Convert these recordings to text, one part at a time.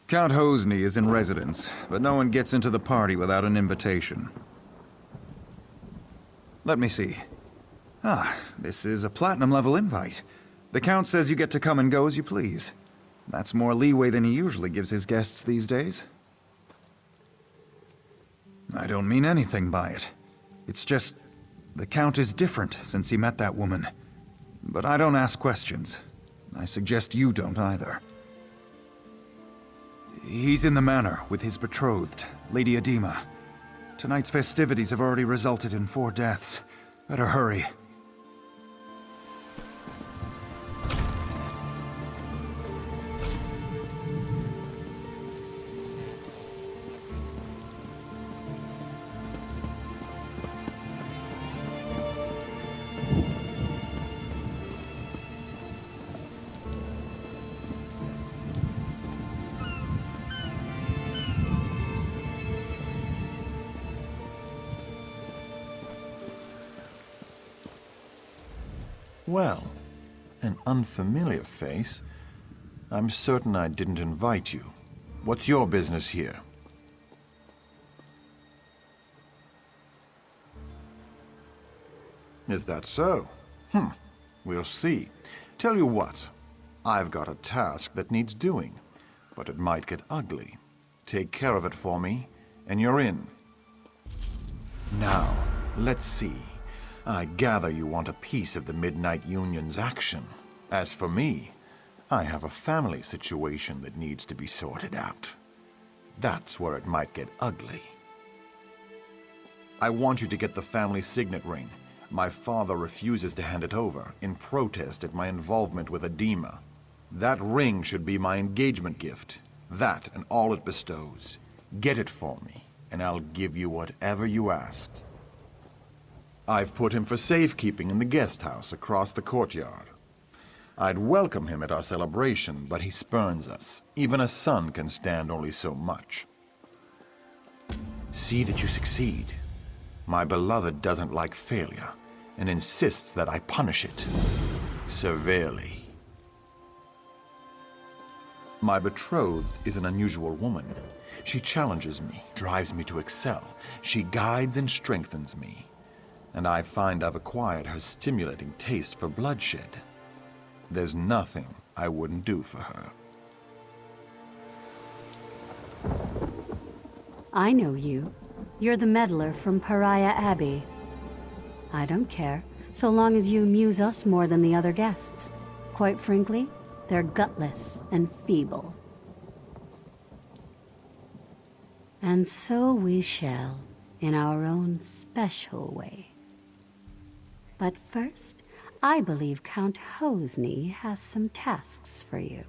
Count Hosny is in residence, but no one gets into the party without an invitation. Let me see. Ah, this is a platinum-level invite. The Count says you get to come and go as you please. That's more leeway than he usually gives his guests these days. I don't mean anything by it. It's just, the Count is different since he met that woman. But I don't ask questions. I suggest you don't either. He's in the manor with his betrothed, Lady Edema. Tonight's festivities have already resulted in 4 deaths. Better hurry. Well, an unfamiliar face. I'm certain I didn't invite you. What's your business here? Is that so? We'll see. Tell you what, I've got a task that needs doing, but it might get ugly. Take care of it for me, and you're in. Now, let's see. I gather you want a piece of the Midnight Union's action. As for me, I have a family situation that needs to be sorted out. That's where it might get ugly. I want you to get the family signet ring. My father refuses to hand it over, in protest at my involvement with Edema. That ring should be my engagement gift. That and all it bestows. Get it for me, and I'll give you whatever you ask. I've put him for safekeeping in the guest house across the courtyard. I'd welcome him at our celebration, but he spurns us. Even a son can stand only so much. See that you succeed. My beloved doesn't like failure, and insists that I punish it severely. My betrothed is an unusual woman. She challenges me, drives me to excel. She guides and strengthens me. And I find I've acquired her stimulating taste for bloodshed. There's nothing I wouldn't do for her. I know you. You're the meddler from Pariah Abbey. I don't care, so long as you amuse us more than the other guests. Quite frankly, they're gutless and feeble. And so we shall, in our own special way. But first, I believe Count Hosny has some tasks for you.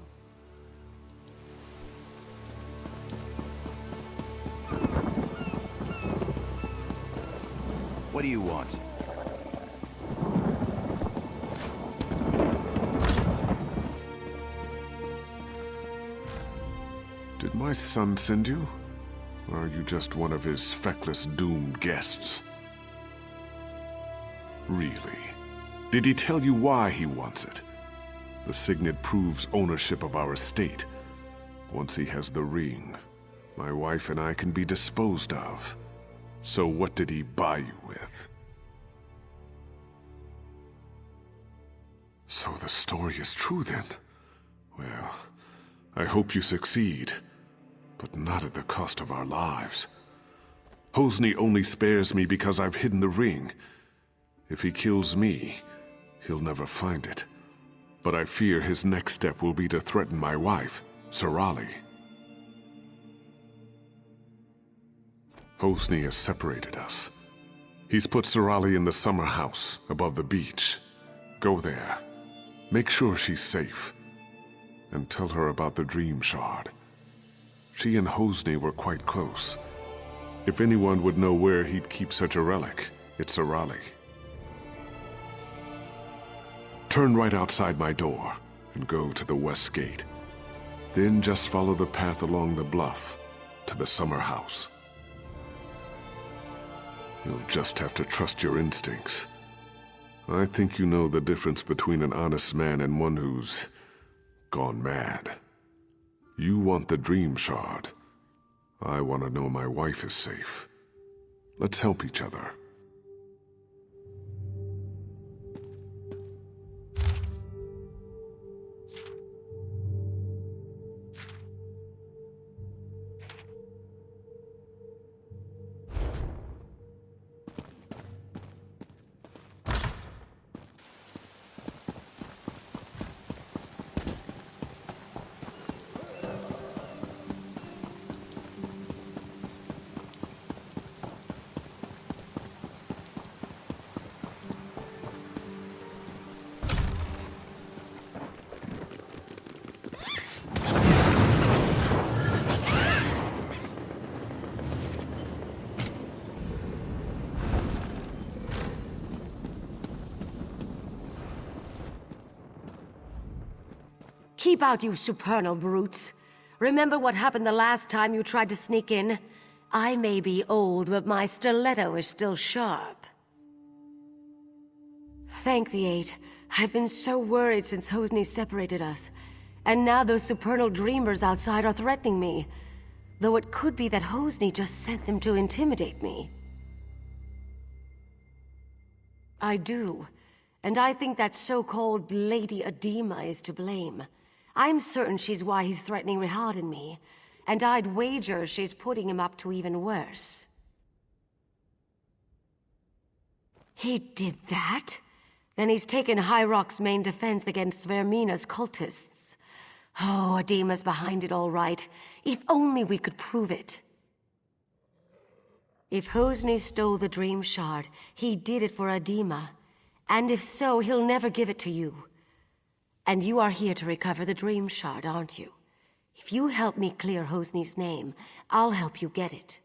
What do you want? Did my son send you? Or are you just one of his feckless, doomed guests? Really? Did he tell you why he wants it? The signet proves ownership of our estate. Once he has the ring, my wife and I can be disposed of. So what did he buy you with? So the story is true then? Well, I hope you succeed, but not at the cost of our lives. Hosny only spares me because I've hidden the ring. If he kills me, he'll never find it. But I fear his next step will be to threaten my wife, Sorali. Hosny has separated us. He's put Sorali in the summer house above the beach. Go there. Make sure she's safe. And tell her about the Dream Shard. She and Hosny were quite close. If anyone would know where he'd keep such a relic, it's Sorali. Turn right outside my door and go to the west gate. Then just follow the path along the bluff to the summer house. You'll just have to trust your instincts. I think you know the difference between an honest man and one who's gone mad. You want the Dream Shard. I want to know my wife is safe. Let's help each other. Keep out, you supernal brutes. Remember what happened the last time you tried to sneak in? I may be old, but my stiletto is still sharp. Thank the Eight. I've been so worried since Hosni separated us. And now those supernal dreamers outside are threatening me. Though it could be that Hosni just sent them to intimidate me. I do. And I think that so-called Lady Adema is to blame. I'm certain she's why he's threatening Rihad and me. And I'd wager she's putting him up to even worse. He did that? Then he's taken High Rock's main defense against Vermina's cultists. Oh, Adema's behind it all right. If only we could prove it. If Hosni stole the Dream Shard, he did it for Adema. And if so, he'll never give it to you. And you are here to recover the Dream Shard, aren't you? If you help me clear Hosni's name, I'll help you get it.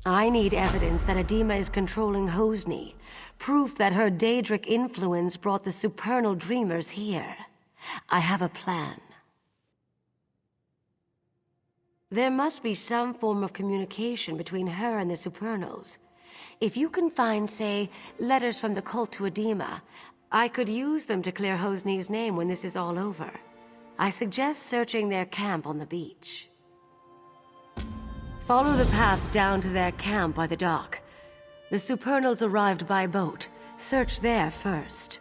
I need evidence that Adema is controlling Hosni. Proof that her Daedric influence brought the supernal dreamers here. I have a plan. There must be some form of communication between her and the supernals. If you can find, say, letters from the cult to Adema, I could use them to clear Hosni's name when this is all over. I suggest searching their camp on the beach. Follow the path down to their camp by the dock. The supernals arrived by boat. Search there first.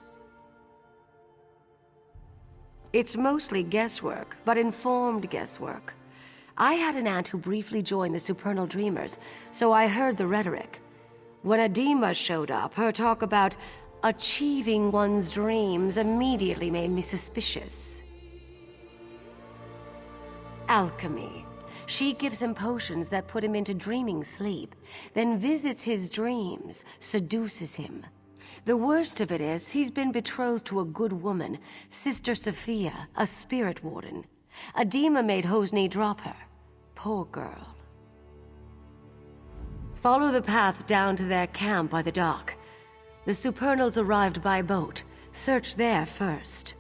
It's mostly guesswork, but informed guesswork. I had an aunt who briefly joined the supernal dreamers, so I heard the rhetoric. When Adema showed up, her talk about achieving one's dreams immediately made me suspicious. Alchemy. She gives him potions that put him into dreaming sleep, then visits his dreams, seduces him. The worst of it is, he's been betrothed to a good woman, Sister Sophia, a spirit warden. Adema made Hosni drop her. Poor girl. Follow the path down to their camp by the dock. The supernals arrived by boat. Search there first.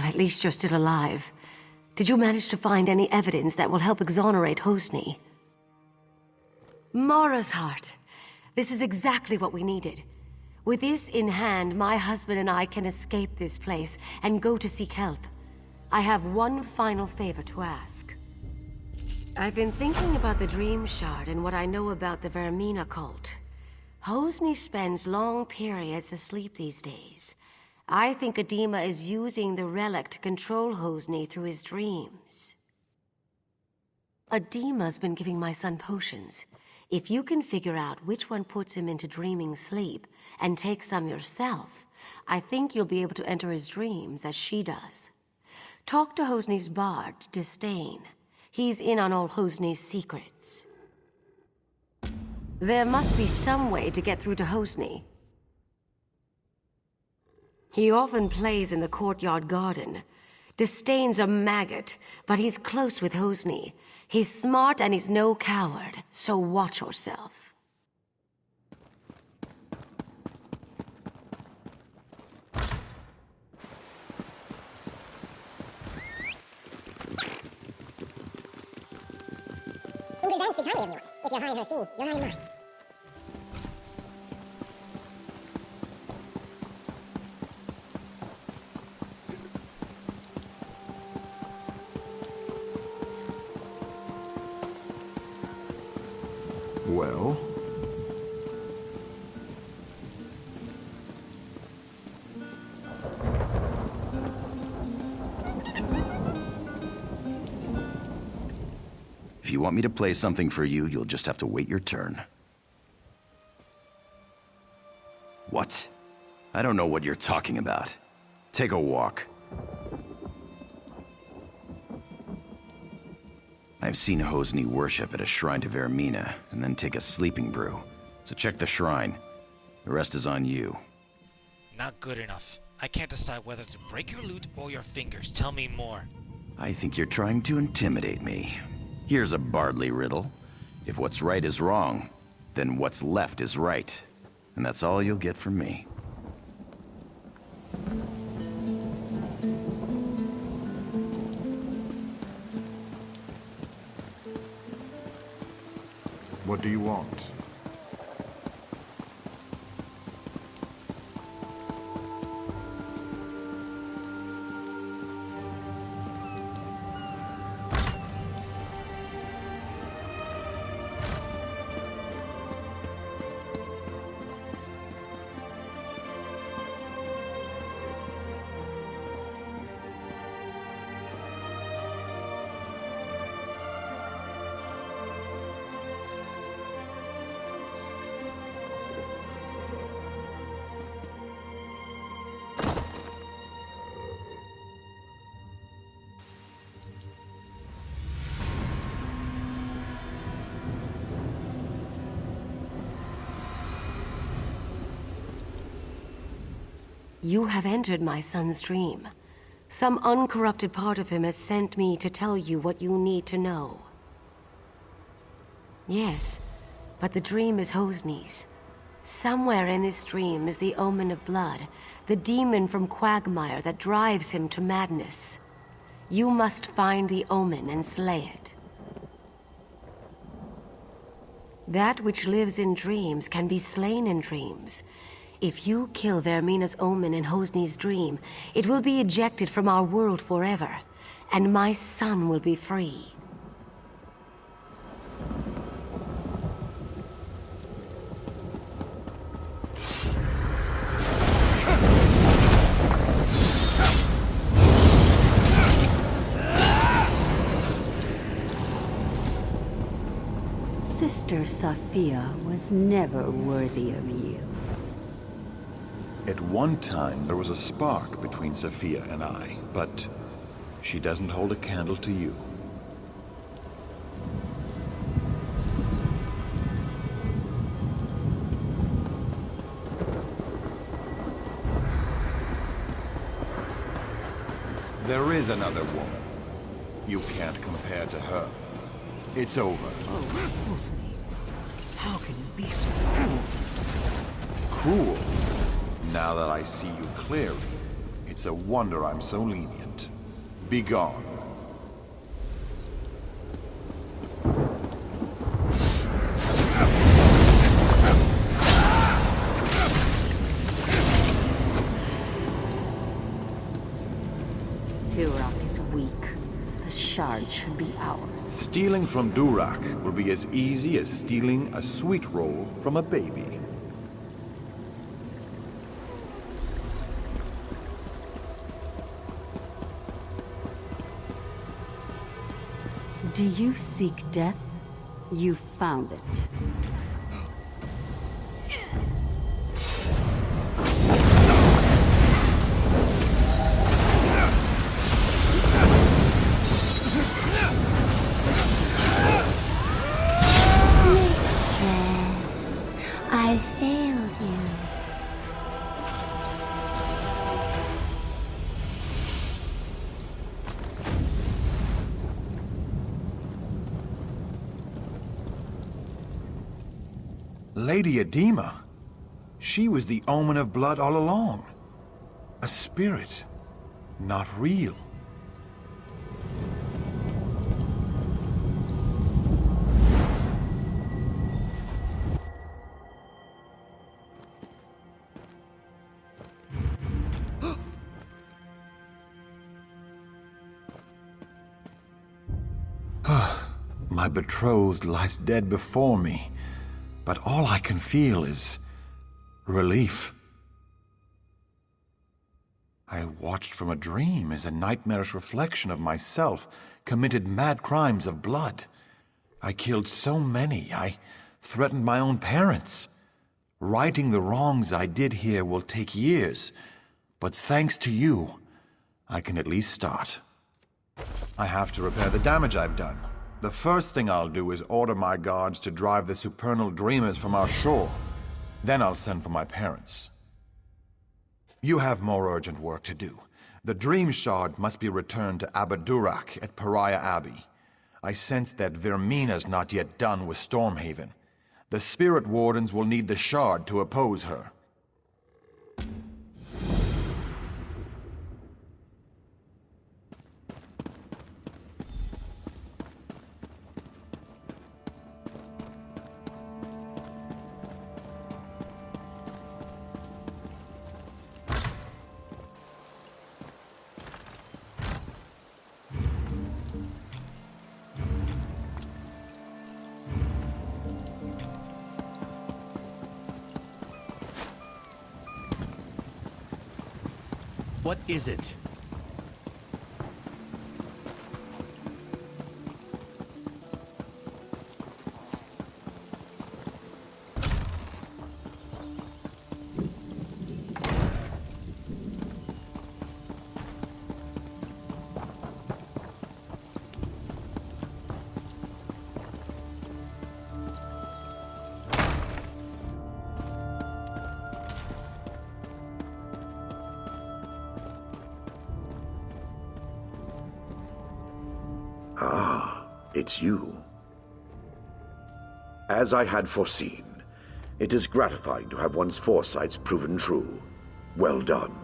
At least you're still alive. Did you manage to find any evidence that will help exonerate Hosni? Mara's heart. This is exactly what we needed. With this in hand, my husband and I can escape this place and go to seek help. I have one final favor to ask. I've been thinking about the Dream Shard and what I know about the Vermina cult. Hosni spends long periods asleep these days. I think Adema is using the relic to control Hosni through his dreams. Adema's been giving my son potions. If you can figure out which one puts him into dreaming sleep, and take some yourself, I think you'll be able to enter his dreams as she does. Talk to Hosni's bard, Disdain. He's in on all Hosni's secrets. There must be some way to get through to Hosni. He often plays in the courtyard garden. Disdain's a maggot, but he's close with Hosni. He's smart and he's no coward, so watch yourself. Ingrid speaks highly of you. If you're high in her esteem, you're high in mine. Well? If you want me to play something for you, you'll just have to wait your turn. What? I don't know what you're talking about. Take a walk. I've seen Hosni worship at a shrine to Vermina, and then take a sleeping brew. So check the shrine. The rest is on you. Not good enough. I can't decide whether to break your lute or your fingers. Tell me more. I think you're trying to intimidate me. Here's a Bardley riddle. If what's right is wrong, then what's left is right. And that's all you'll get from me. What do you want? You have entered my son's dream. Some uncorrupted part of him has sent me to tell you what you need to know. Yes, but the dream is Hosni's. Somewhere in this dream is the omen of blood, the demon from Quagmire that drives him to madness. You must find the omen and slay it. That which lives in dreams can be slain in dreams. If you kill Vermina's omen in Hosni's dream, it will be ejected from our world forever, and my son will be free. Sister Sophia was never worthy of you. At one time, there was a spark between Sophia and I, but she doesn't hold a candle to you. There is another woman. You can't compare to her. It's over. Oh, Hosni. How can you be so cruel? Cruel? Now that I see you clearly, it's a wonder I'm so lenient. Be gone. Durak is weak. The shard should be ours. Stealing from Durak will be as easy as stealing a sweet roll from a baby. Do you seek death? You found it. Mistress, I failed you. Lady Edema. She was the omen of blood all along. A spirit, not real. My betrothed lies dead before me, but all I can feel is relief. I watched from a dream as a nightmarish reflection of myself committed mad crimes of blood. I killed so many, I threatened my own parents. Righting the wrongs I did here will take years, but thanks to you, I can at least start. I have to repair the damage I've done. The first thing I'll do is order my guards to drive the supernal dreamers from our shore. Then I'll send for my parents. You have more urgent work to do. The Dream Shard must be returned to Abadurak at Pariah Abbey. I sense that Vermina's not yet done with Stormhaven. The Spirit Wardens will need the Shard to oppose her. What is it? It's you. As I had foreseen, it is gratifying to have one's foresights proven true. Well done.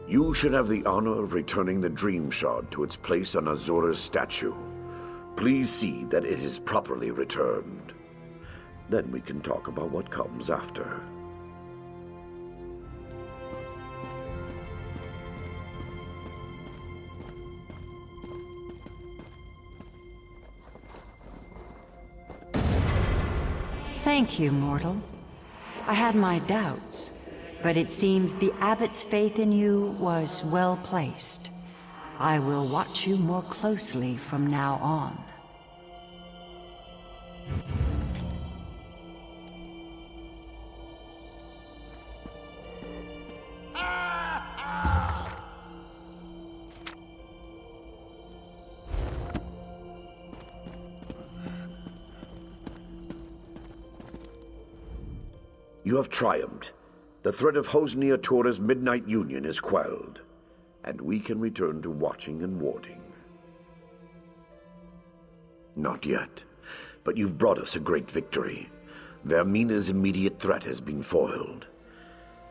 You should have the honor of returning the Dream Shard to its place on Azura's statue. Please see that it is properly returned. Then we can talk about what comes after. Thank you, mortal. I had my doubts, but it seems the abbot's faith in you was well placed. I will watch you more closely from now on. You have triumphed. The threat of Hosnia Tora's Midnight Union is quelled, and we can return to watching and warding. Not yet, but you've brought us a great victory. Vermina's immediate threat has been foiled.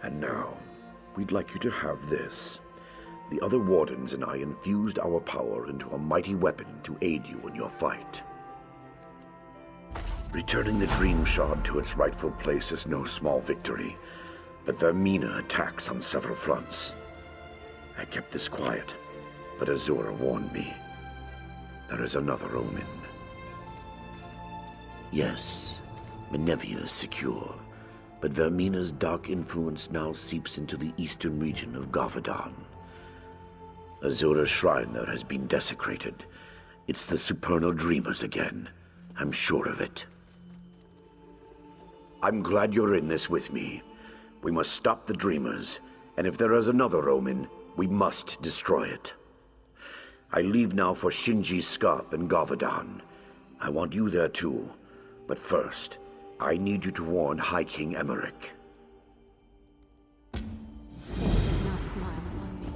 And now, we'd like you to have this. The other wardens and I infused our power into a mighty weapon to aid you in your fight. Returning the Dream Shard to its rightful place is no small victory, but Vermina attacks on several fronts. I kept this quiet, but Azura warned me. There is another omen. Yes, Menevia is secure, but Vermina's dark influence now seeps into the eastern region of Gavadan. Azura's shrine there has been desecrated, It's the supernal dreamers again. I'm sure of it. I'm glad you're in this with me. We must stop the dreamers, and if there is another omen, we must destroy it. I leave now for Shinji's Scarp and Gavadan. I want you there too. But first, I need you to warn High King Emmerich. Does not smile upon me.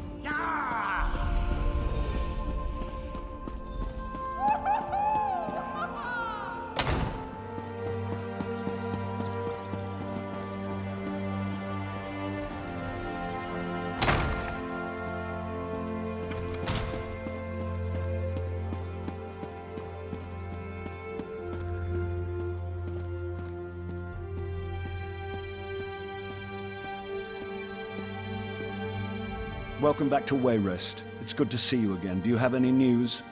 Welcome back to Wayrest. It's good to see you again. Do you have any news?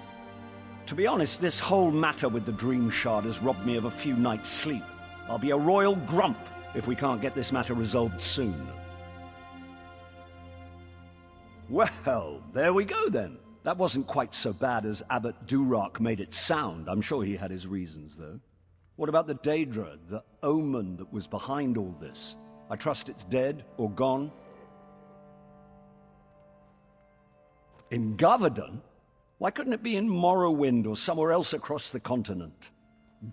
To be honest, this whole matter with the Dream Shard has robbed me of a few nights' sleep. I'll be a royal grump if we can't get this matter resolved soon. Well, there we go then. That wasn't quite so bad as Abbot Durak made it sound. I'm sure he had his reasons, though. What about the Daedra, the omen that was behind all this? I trust it's dead or gone? In Gavadan? Why couldn't it be in Morrowind or somewhere else across the continent?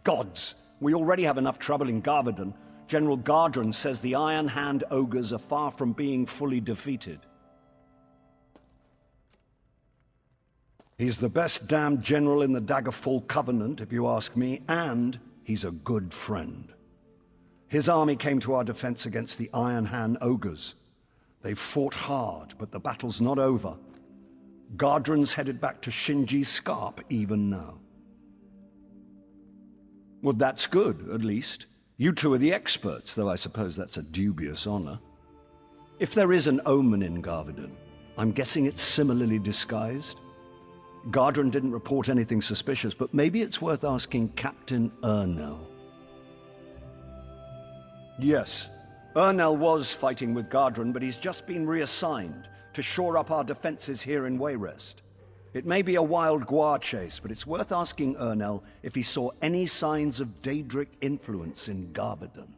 Gods! We already have enough trouble in Gavadan. General Gardren says the Iron Hand ogres are far from being fully defeated. He's the best damned general in the Daggerfall Covenant, if you ask me, and he's a good friend. His army came to our defense against the Iron Hand ogres. They've fought hard, but the battle's not over. Gardren's headed back to Shinji's Scarp even now. Well, that's good, at least. You two are the experts, though I suppose that's a dubious honor. If there is an omen in Gavadan, I'm guessing it's similarly disguised. Gardren didn't report anything suspicious, but maybe it's worth asking Captain Ernell. Yes, Ernell was fighting with Gardren, but he's just been reassigned to shore up our defenses here in Wayrest. It may be a wild guar chase, but it's worth asking Ernell if he saw any signs of Daedric influence in Gavadan.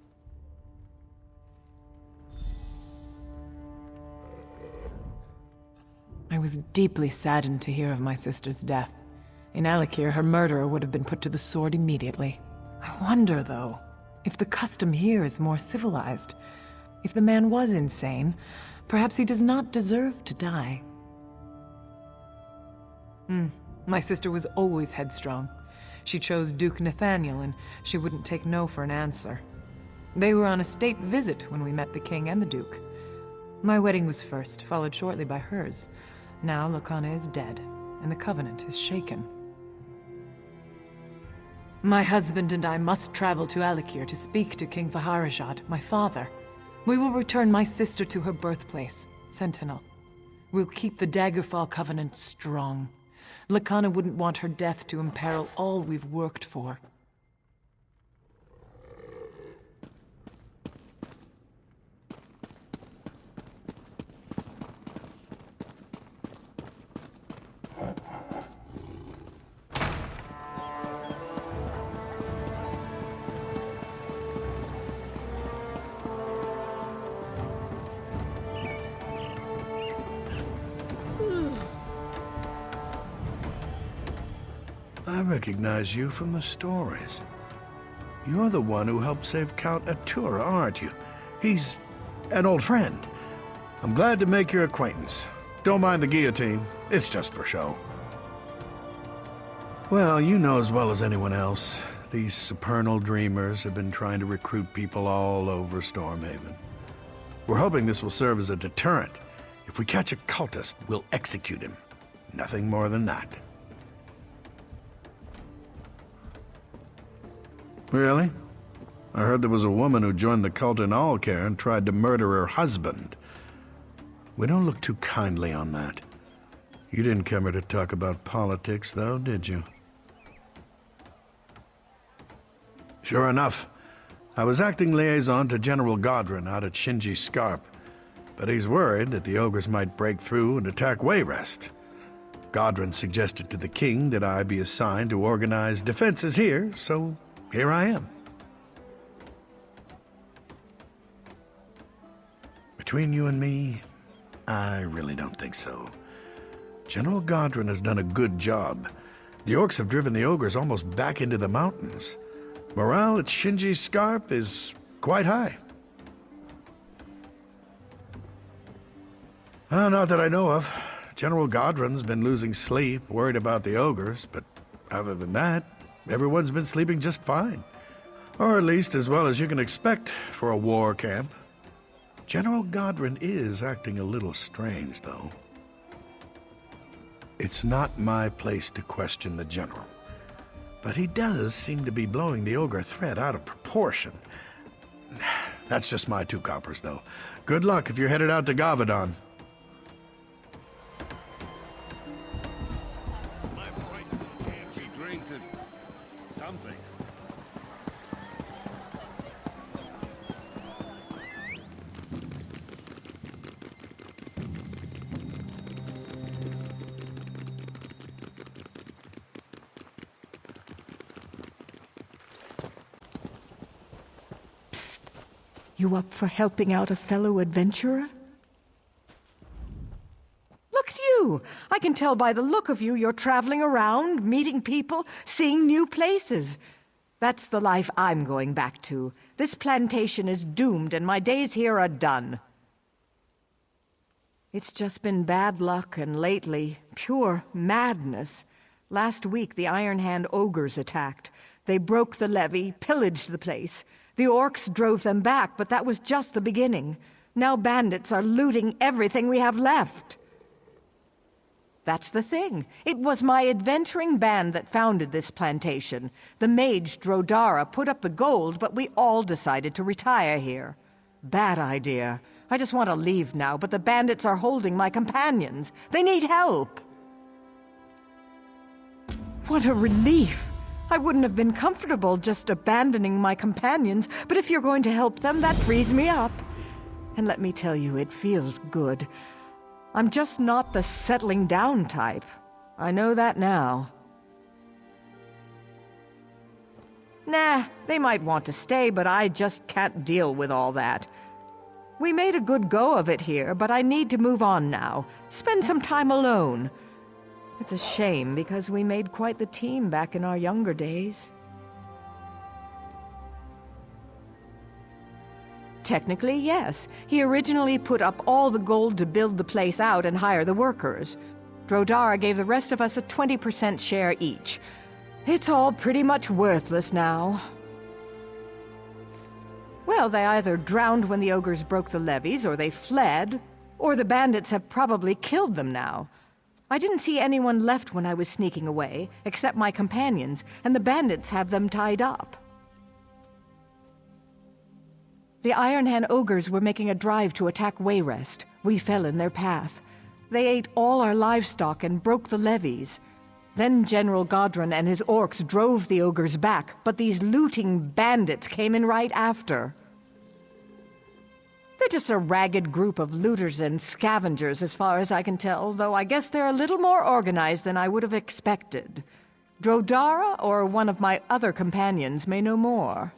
I was deeply saddened to hear of my sister's death. In Alikir, her murderer would have been put to the sword immediately. I wonder, though, if the custom here is more civilized. If the man was insane, perhaps he does not deserve to die. My sister was always headstrong. She chose Duke Nathaniel, and she wouldn't take no for an answer. They were on a state visit when we met the king and the duke. My wedding was first, followed shortly by hers. Now Lakana is dead, and the Covenant is shaken. My husband and I must travel to Alikir to speak to King Vaharajad, my father. We will return my sister to her birthplace, Sentinel. We'll keep the Daggerfall Covenant strong. Lakana wouldn't want her death to imperil all we've worked for. I recognize you from the stories. You're the one who helped save Count Atura, aren't you? He's an old friend. I'm glad to make your acquaintance. Don't mind the guillotine. It's just for show. Well, you know as well as anyone else, these supernal dreamers have been trying to recruit people all over Stormhaven. We're hoping this will serve as a deterrent. If we catch a cultist, we'll execute him. Nothing more than that. Really? I heard there was a woman who joined the cult in Alcare and tried to murder her husband. We don't look too kindly on that. You didn't come here to talk about politics, though, did you? Sure enough. I was acting liaison to General Gardren out at Shinji Scarp, but he's worried that the ogres might break through and attack Wayrest. Godwin suggested to the king that I be assigned to organize defenses here, so here I am. Between you and me, I really don't think so. General Godwin has done a good job. The orcs have driven the ogres almost back into the mountains. Morale at Shinji's Scarp is quite high. Not that I know of. General Godwin's been losing sleep, worried about the ogres, but other than that, everyone's been sleeping just fine. Or at least as well as you can expect for a war camp. General Godwin is acting a little strange, though. It's not my place to question the general, but he does seem to be blowing the ogre threat out of proportion. That's just my 2 coppers, though. Good luck if you're headed out to Gavadon. You up for helping out a fellow adventurer? Look at you! I can tell by the look of you you're traveling around, meeting people, seeing new places. That's the life I'm going back to. This plantation is doomed and my days here are done. It's just been bad luck and lately, pure madness. Last week the Iron Hand ogres attacked. They broke the levee, pillaged the place. The orcs drove them back, but that was just the beginning. Now bandits are looting everything we have left. That's the thing. It was my adventuring band that founded this plantation. The mage Drodara put up the gold, but we all decided to retire here. Bad idea. I just want to leave now, but the bandits are holding my companions. They need help. What a relief. I wouldn't have been comfortable just abandoning my companions, but if you're going to help them, that frees me up. And let me tell you, it feels good. I'm just not the settling down type. I know that now. Nah, they might want to stay, but I just can't deal with all that. We made a good go of it here, but I need to move on now. Spend some time alone. It's a shame, because we made quite the team back in our younger days. Technically, yes. He originally put up all the gold to build the place out and hire the workers. Drodara gave the rest of us a 20% share each. It's all pretty much worthless now. Well, they either drowned when the ogres broke the levees, or they fled, or the bandits have probably killed them now. I didn't see anyone left when I was sneaking away, except my companions, and the bandits have them tied up. The Iron Hand ogres were making a drive to attack Wayrest. We fell in their path. They ate all our livestock and broke the levees. Then General Godwin and his orcs drove the ogres back, but these looting bandits came in right after. They're just a ragged group of looters and scavengers as far as I can tell, though I guess they're a little more organized than I would have expected. Drodara or one of my other companions may know more.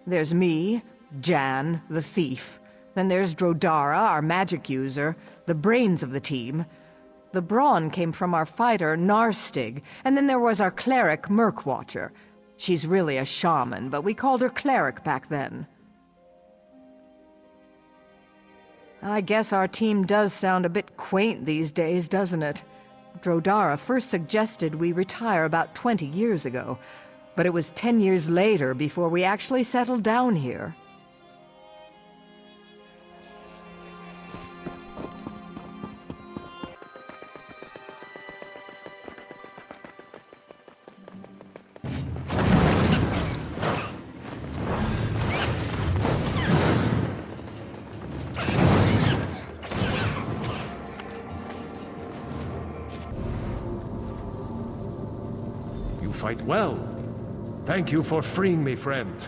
There's me, Jan, the thief. Then there's Drodara, our magic user, the brains of the team. The brawn came from our fighter, Narstig, and then there was our cleric, Murkwatcher. She's really a shaman, but we called her cleric back then. I guess our team does sound a bit quaint these days, doesn't it? Drodara first suggested we retire about 20 years ago, but it was 10 years later before we actually settled down here. Fight well. Thank you for freeing me, friend.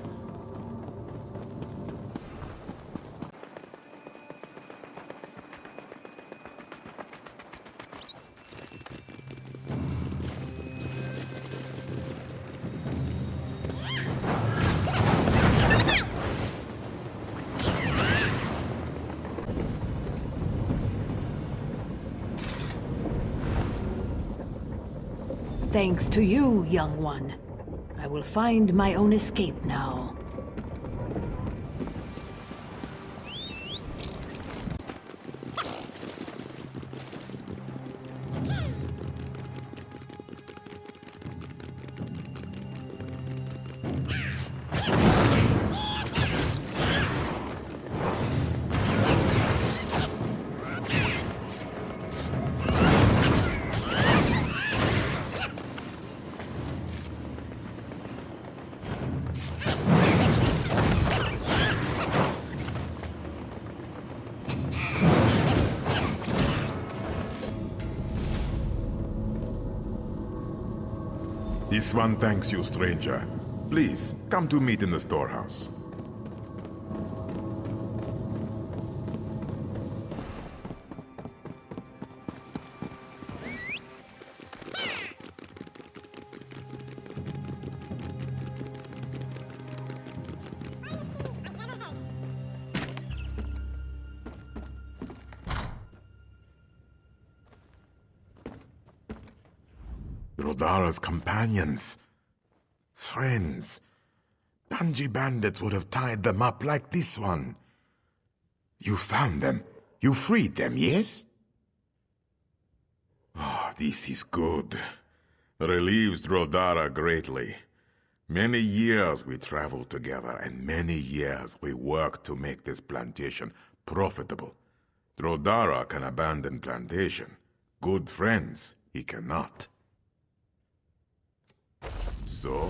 Thanks to you, young one. I will find my own escape now. This one thanks you, stranger. Please, come to meet in the storehouse. Rodara's companions. Friends. Banji bandits would have tied them up like this one. You found them. You freed them, yes? Oh, this is good. Relieves Rodara greatly. Many years we traveled together, and many years we worked to make this plantation profitable. Rodara can abandon plantation. Good friends, he cannot. So,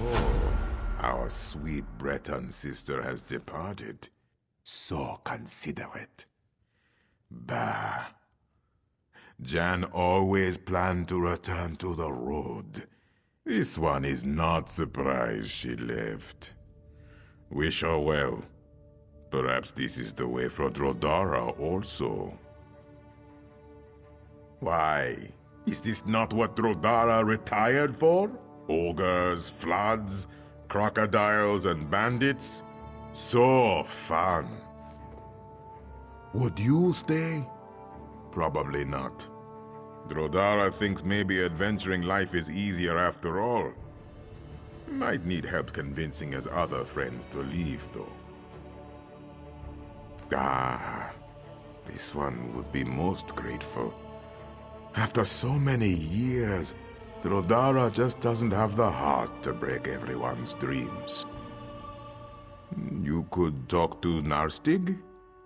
our sweet Breton sister has departed. So considerate. Bah. Jan always planned to return to the road. This one is not surprised she left. Wish her well. Perhaps this is the way for Rodara also. Why? Is this not what Rodara retired for? Ogres, floods, crocodiles, and bandits? So fun. Would you stay? Probably not. Rodara thinks maybe adventuring life is easier after all. Might need help convincing his other friends to leave, though. Ah, this one would be most grateful. After so many years, Rodara just doesn't have the heart to break everyone's dreams. You could talk to Narstig?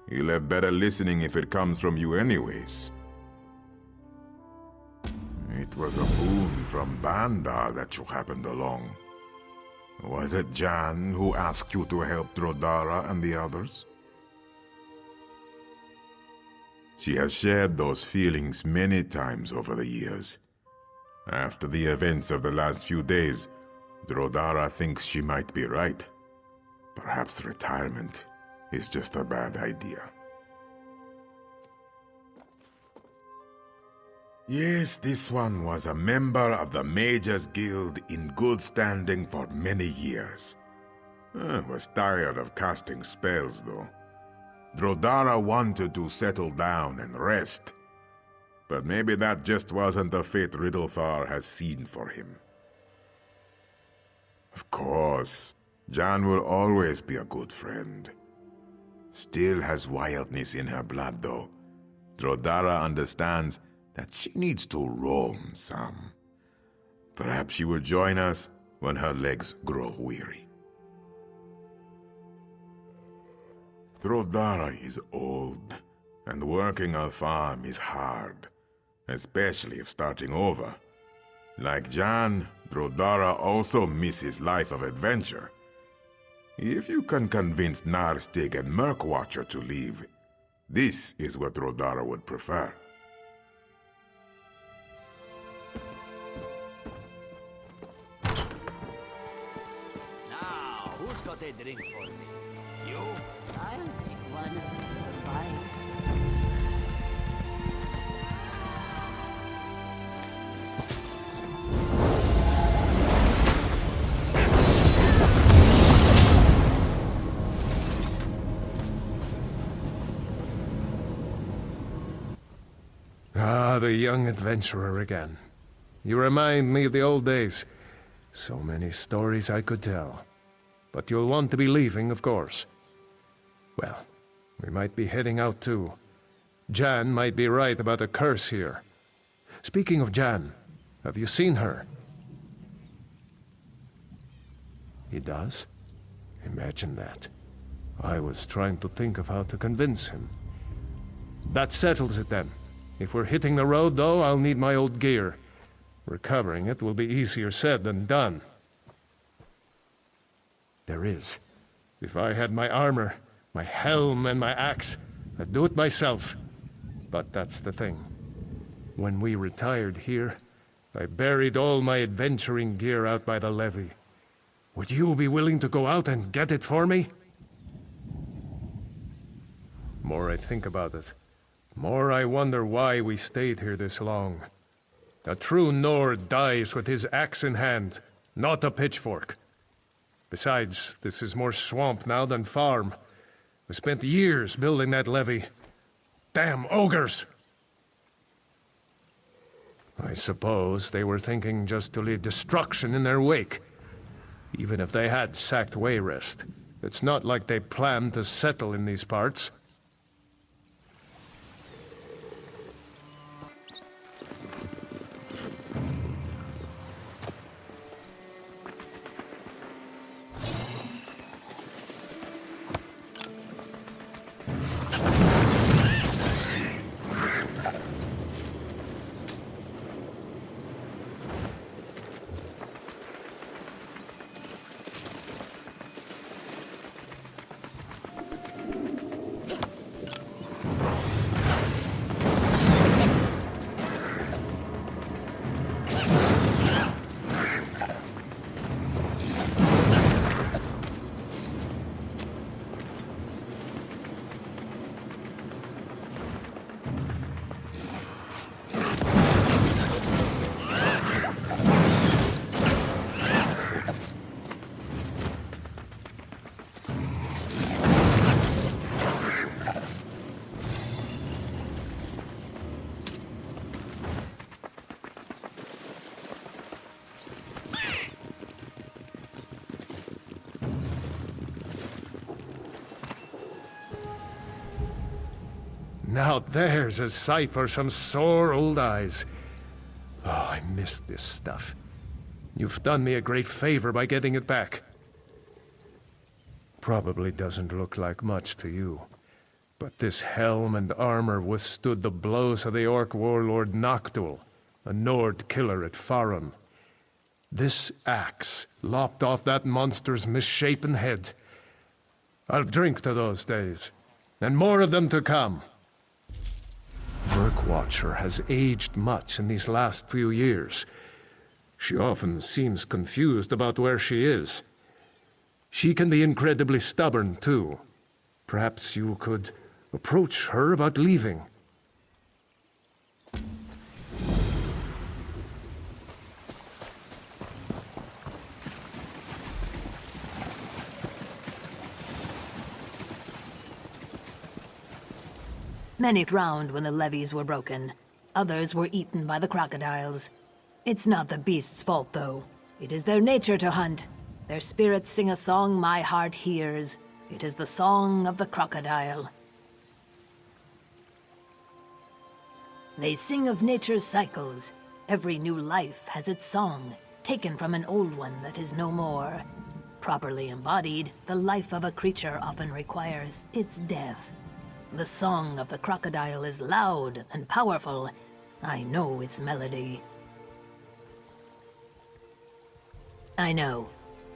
He'll have better listening if it comes from you anyways. It was a boon from Bandar that you happened along. Was it Jan who asked you to help Rodara and the others? She has shared those feelings many times over the years. After the events of the last few days, Rodara thinks she might be right. Perhaps retirement is just a bad idea. Yes, this one was a member of the Mages Guild in good standing for many years. Was tired of casting spells, though. Rodara wanted to settle down and rest. But maybe that just wasn't the fate Riddlefar has seen for him. Of course, Jan will always be a good friend. Still has wildness in her blood, though. Rodara understands that she needs to roam some. Perhaps she will join us when her legs grow weary. Rodara is old, and working a farm is hard. Especially if starting over. Like Jan, Rodara also misses life of adventure. If you can convince Narstig and Murkwatcher to leave, this is what Rodara would prefer. Now, who's got a drink for me? You? I'll take one. Bye. Ah, the young adventurer again. You remind me of the old days. So many stories I could tell. But you'll want to be leaving, of course. Well, we might be heading out too. Jan might be right about a curse here. Speaking of Jan, have you seen her? He does? Imagine that. I was trying to think of how to convince him. That settles it then. If we're hitting the road, though, I'll need my old gear. Recovering it will be easier said than done. There is. If I had my armor, my helm, and my axe, I'd do it myself. But that's the thing. When we retired here, I buried all my adventuring gear out by the levee. Would you be willing to go out and get it for me? More I think about it, more I wonder why we stayed here this long. A true Nord dies with his axe in hand, not a pitchfork. Besides, this is more swamp now than farm. We spent years building that levee. Damn ogres! I suppose they were thinking just to leave destruction in their wake. Even if they had sacked Wayrest, it's not like they planned to settle in these parts. Now there's a sight for some sore old eyes. Oh, I missed this stuff. You've done me a great favor by getting it back. Probably doesn't look like much to you. But this helm and armor withstood the blows of the orc warlord Noctul, a Nord killer at Farum. This axe lopped off that monster's misshapen head. I'll drink to those days, and more of them to come. Murkwatcher has aged much in these last few years. She often seems confused about where she is. She can be incredibly stubborn, too. Perhaps you could approach her about leaving. Many drowned when the levees were broken. Others were eaten by the crocodiles. It's not the beasts' fault, though. It is their nature to hunt. Their spirits sing a song my heart hears. It is the song of the crocodile. They sing of nature's cycles. Every new life has its song, taken from an old one that is no more. Properly embodied, the life of a creature often requires its death. The song of the crocodile is loud and powerful. I know its melody. I know.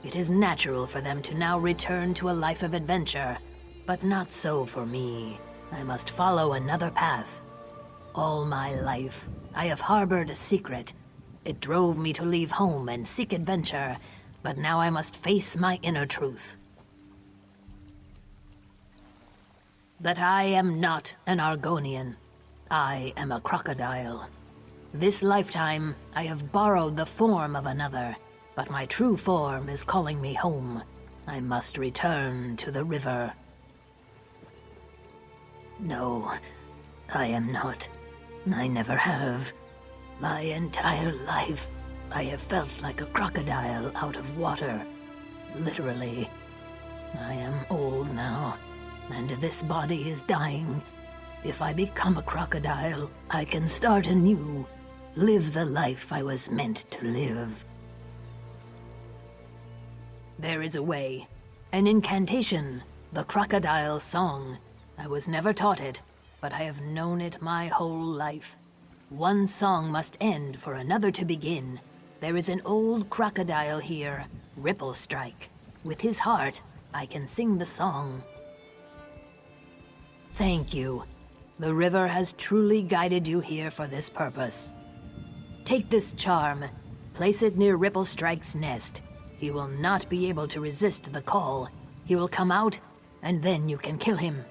It is natural for them to now return to a life of adventure, but not so for me. I must follow another path. All my life, I have harbored a secret. It drove me to leave home and seek adventure, but now I must face my inner truth. That I am not an Argonian. I am a crocodile. This lifetime, I have borrowed the form of another, but my true form is calling me home. I must return to the river. No, I am not. I never have. My entire life, I have felt like a crocodile out of water. Literally. I am old now, and this body is dying. If I become a crocodile, I can start anew, live the life I was meant to live. There is a way. An incantation. The crocodile song. I was never taught it, but I have known it my whole life. One song must end for another to begin. There is an old crocodile here, Ripple Strike. With his heart, I can sing the song. Thank you. The river has truly guided you here for this purpose. Take this charm. Place it near Ripple Strike's nest. He will not be able to resist the call. He will come out, and then you can kill him.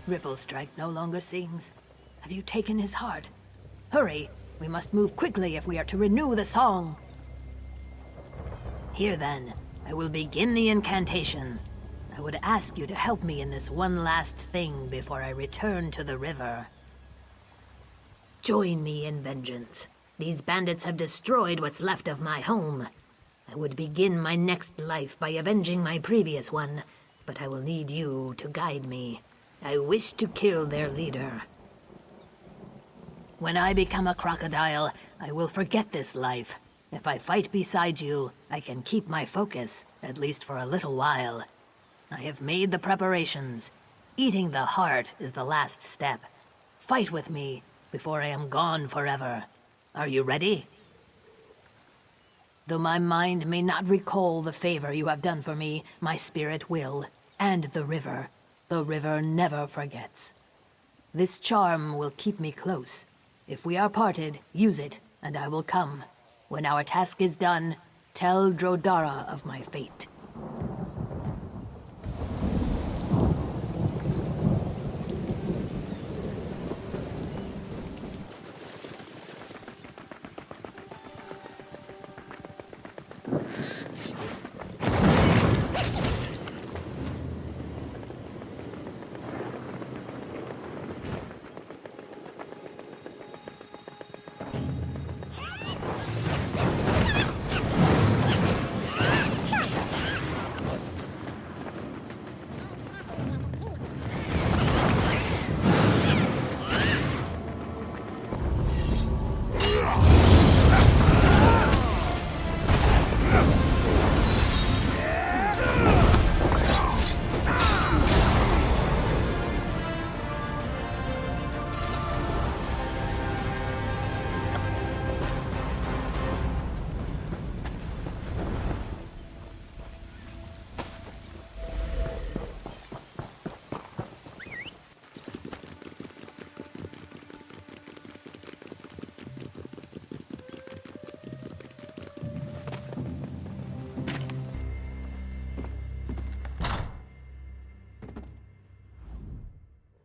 Ripple Strike no longer sings. Have you taken his heart? Hurry! We must move quickly if we are to renew the song. Here then, I will begin the incantation. I would ask you to help me in this one last thing before I return to the river. Join me in vengeance. These bandits have destroyed what's left of my home. I would begin my next life by avenging my previous one, but I will need you to guide me. I wish to kill their leader. When I become a crocodile, I will forget this life. If I fight beside you, I can keep my focus, at least for a little while. I have made the preparations. Eating the heart is the last step. Fight with me before I am gone forever. Are you ready? Though my mind may not recall the favor you have done for me, my spirit will, and the river. The river never forgets. This charm will keep me close. If we are parted, use it, and I will come. When our task is done, tell Drodara of my fate.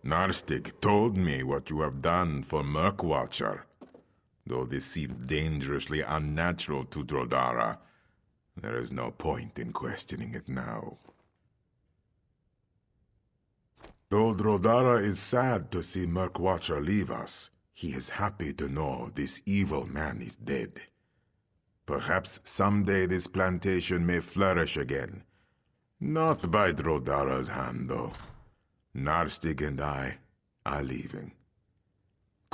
Narstig told me what you have done for Murkwatcher. Though this seemed dangerously unnatural to Drodara, there is no point in questioning it now. Though Drodara is sad to see Murkwatcher leave us, he is happy to know this evil man is dead. Perhaps someday this plantation may flourish again. Not by Drodara's hand, though. Narstig and I are leaving.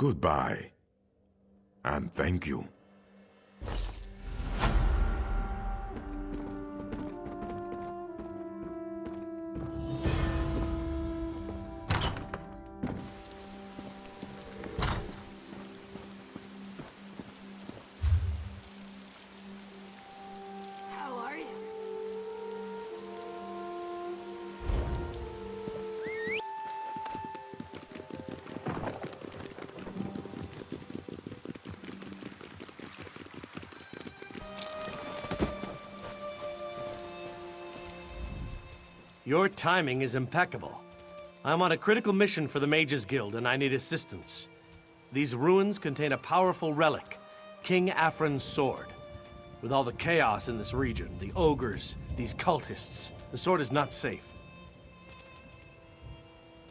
Goodbye. And thank you. How are you? Your timing is impeccable. I'm on a critical mission for the Mages Guild, and I need assistance. These ruins contain a powerful relic, King Afrin's sword. With all the chaos in this region, the ogres, these cultists, the sword is not safe.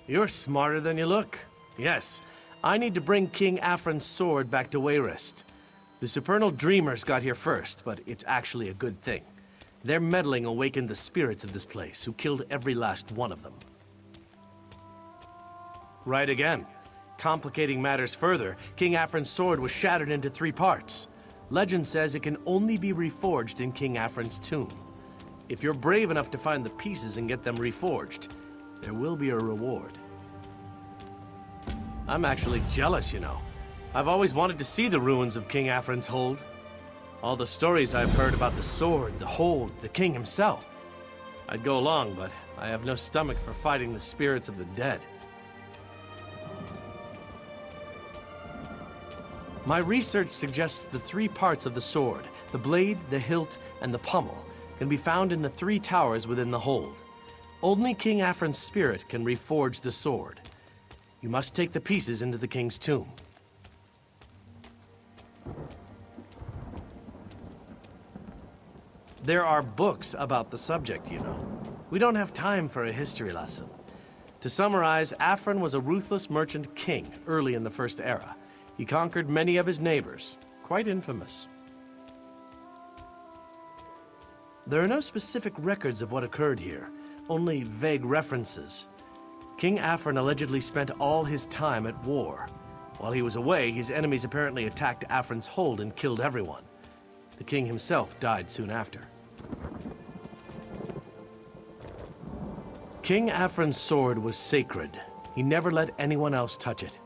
You're smarter than you look. Yes, I need to bring King Afrin's sword back to Wayrest. The supernal dreamers got here first, but it's actually a good thing. Their meddling awakened the spirits of this place, who killed every last one of them. Right again. Complicating matters further, King Afrin's sword was shattered into 3 parts. Legend says it can only be reforged in King Afrin's tomb. If you're brave enough to find the pieces and get them reforged, there will be a reward. I'm actually jealous, you know. I've always wanted to see the ruins of King Afrin's hold. All the stories I've heard about the sword, the hold, the king himself. I'd go along, but I have no stomach for fighting the spirits of the dead. My research suggests the 3 parts of the sword, the blade, the hilt, and the pommel, can be found in the 3 towers within the hold. Only King Afrin's spirit can reforge the sword. You must take the pieces into the king's tomb. There are books about the subject, you know. We don't have time for a history lesson. To summarize, Afrin was a ruthless merchant king early in the First Era. He conquered many of his neighbors, quite infamous. There are no specific records of what occurred here, only vague references. King Afrin allegedly spent all his time at war. While he was away, his enemies apparently attacked Afrin's hold and killed everyone. The king himself died soon after. King Afrin's sword was sacred. He never let anyone else touch it.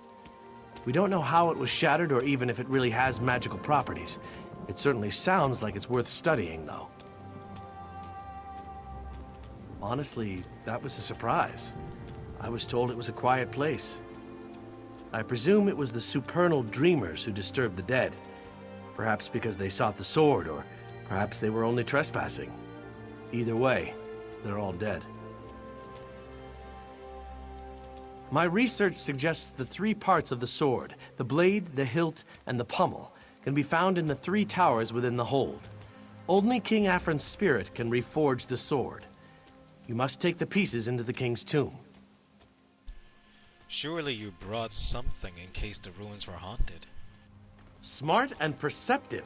We don't know how it was shattered or even if it really has magical properties. It certainly sounds like it's worth studying, though. Honestly, that was a surprise. I was told it was a quiet place. I presume it was the supernal dreamers who disturbed the dead. Perhaps because they sought the sword, or perhaps they were only trespassing. Either way, they're all dead. My research suggests the 3 parts of the sword, the blade, the hilt, and the pommel, can be found in the 3 towers within the hold. Only King Afrin's spirit can reforge the sword. You must take the pieces into the king's tomb. Surely you brought something in case the ruins were haunted. Smart and perceptive.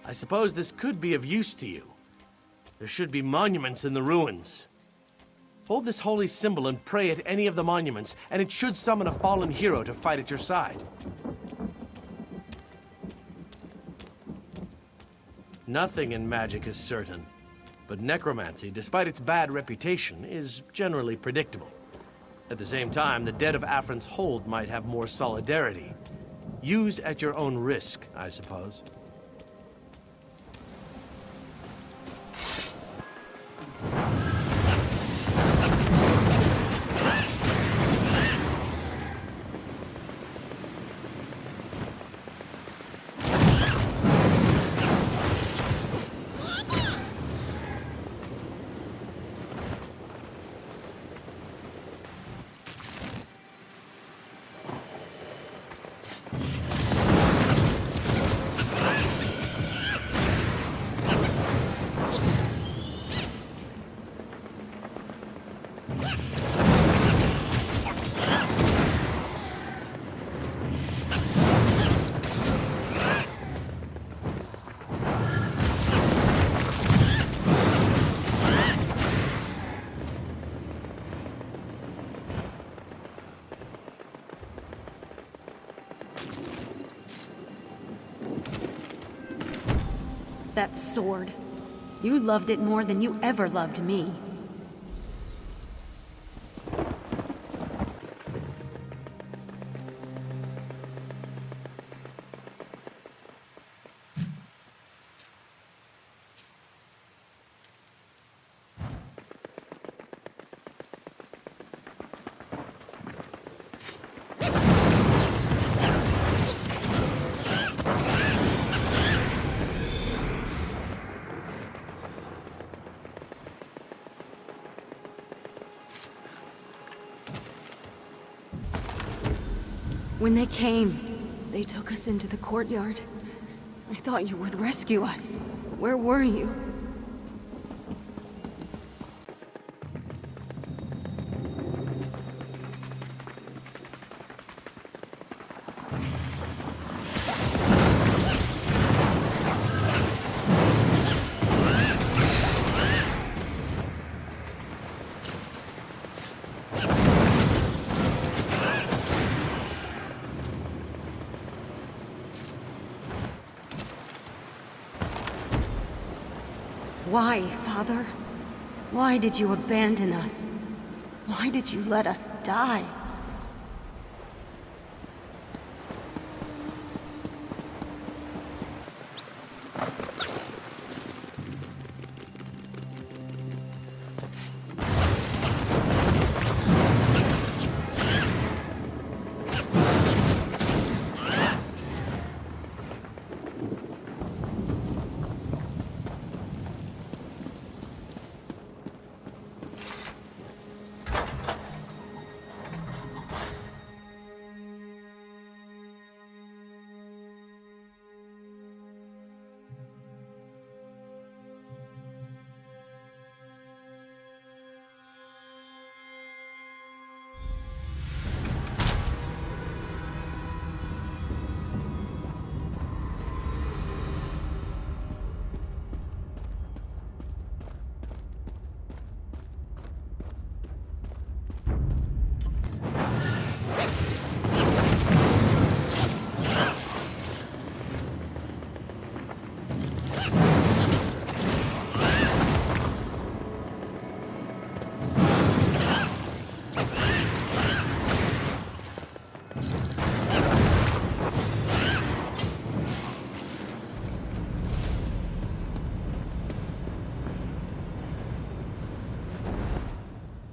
I suppose this could be of use to you. There should be monuments in the ruins. Hold this holy symbol and pray at any of the monuments, and it should summon a fallen hero to fight at your side. Nothing in magic is certain, but necromancy, despite its bad reputation, is generally predictable. At the same time, the dead of Afrin's hold might have more solidarity. Use at your own risk, I suppose. That sword. You loved it more than you ever loved me. When they came, they took us into the courtyard. I thought you would rescue us. Where were you? Why, Father? Why did you abandon us? Why did you let us die?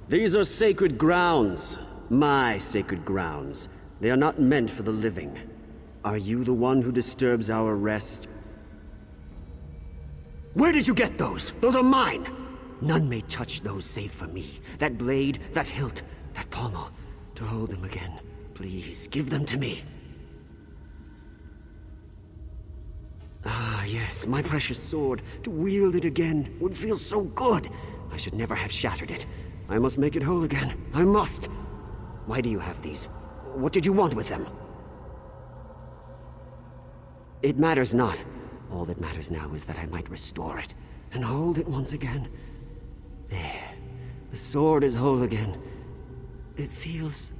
These are sacred grounds. My sacred grounds. They are not meant for the living. Are you the one who disturbs our rest? Where did you get those? Those are mine! None may touch those save for me. That blade, that hilt, that pommel. To hold them again. Please, give them to me. Ah, yes, my precious sword. To wield it again would feel so good. I should never have shattered it. I must make it whole again. I must! Why do you have these? What did you want with them? It matters not. All that matters now is that I might restore it, and hold it once again. There. The sword is whole again. It feels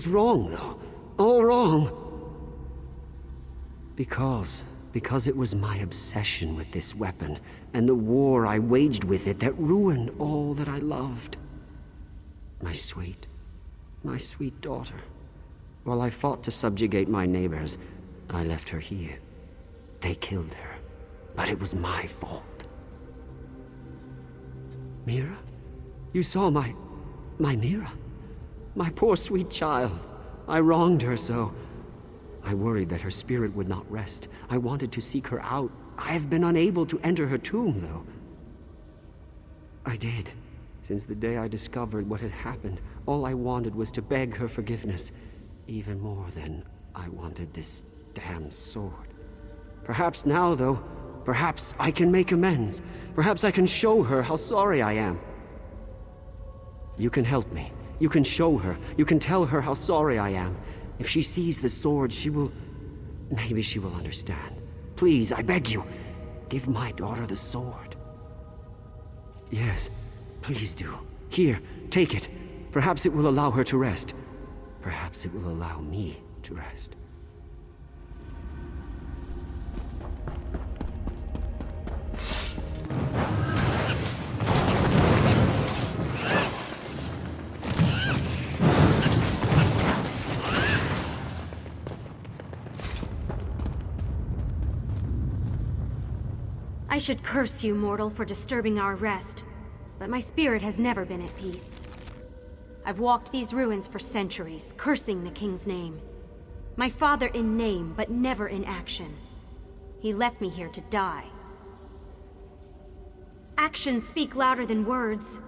wrong, though. All wrong. Because it was my obsession with this weapon, and the war I waged with it that ruined all that I loved. My sweet daughter. While I fought to subjugate my neighbors, I left her here. They killed her, but it was my fault. Mira? You saw my Mira? My poor sweet child. I wronged her so. I worried that her spirit would not rest. I wanted to seek her out. I have been unable to enter her tomb, though. I did. Since the day I discovered what had happened, all I wanted was to beg her forgiveness. Even more than I wanted this damned sword. Perhaps now, though, perhaps I can make amends. Perhaps I can show her how sorry I am. You can help me. You can show her. You can tell her how sorry I am. If she sees the sword, maybe she will understand. Please, I beg you, give my daughter the sword. Yes, please do. Here, take it. Perhaps it will allow her to rest. Perhaps it will allow me to rest. I should curse you, mortal, for disturbing our rest, but my spirit has never been at peace. I've walked these ruins for centuries, cursing the king's name. My father in name, but never in action. He left me here to die. Actions speak louder than words.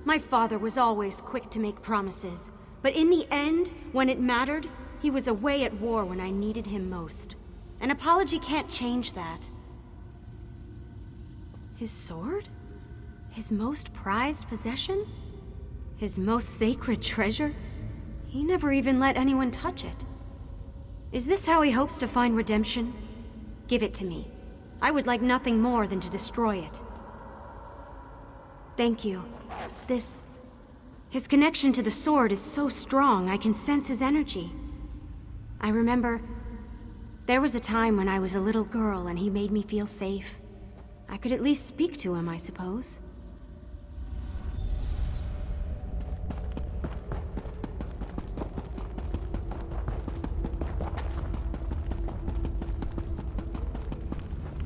My father was always quick to make promises, but in the end, when it mattered, he was away at war when I needed him most. An apology can't change that. His sword? His most prized possession? His most sacred treasure? He never even let anyone touch it. Is this how he hopes to find redemption? Give it to me. I would like nothing more than to destroy it. Thank you. His connection to the sword is so strong, I can sense his energy. I remember there was a time when I was a little girl and he made me feel safe. I could at least speak to him, I suppose.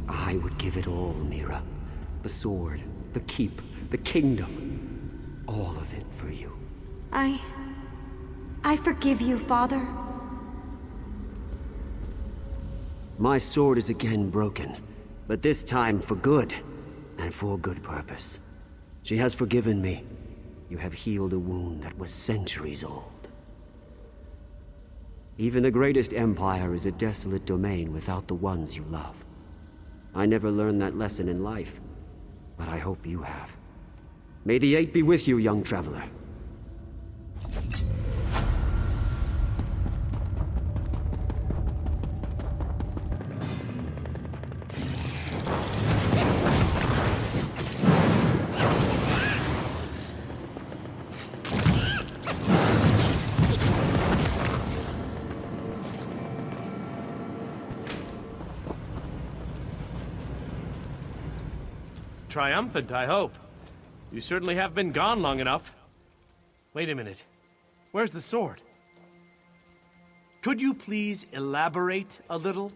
I would give it all, Mira. The sword, the keep, the kingdom. All of it for you. I forgive you, Father. My sword is again broken, but this time for good, and for good purpose. She has forgiven me. You have healed a wound that was centuries old. Even the greatest empire is a desolate domain without the ones you love. I never learned that lesson in life, but I hope you have. May the Eight be with you, young traveler. Triumphant, I hope. You certainly have been gone long enough. Wait a minute. Where's the sword? Could you please elaborate a little?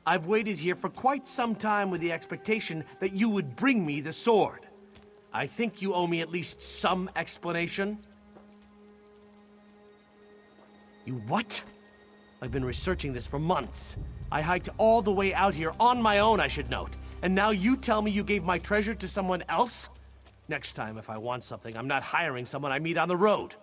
I've waited here for quite some time with the expectation that you would bring me the sword. I think you owe me at least some explanation. You what? I've been researching this for months. I hiked all the way out here on my own, I should note. And now you tell me you gave my treasure to someone else? Next time, if I want something, I'm not hiring someone I meet on the road.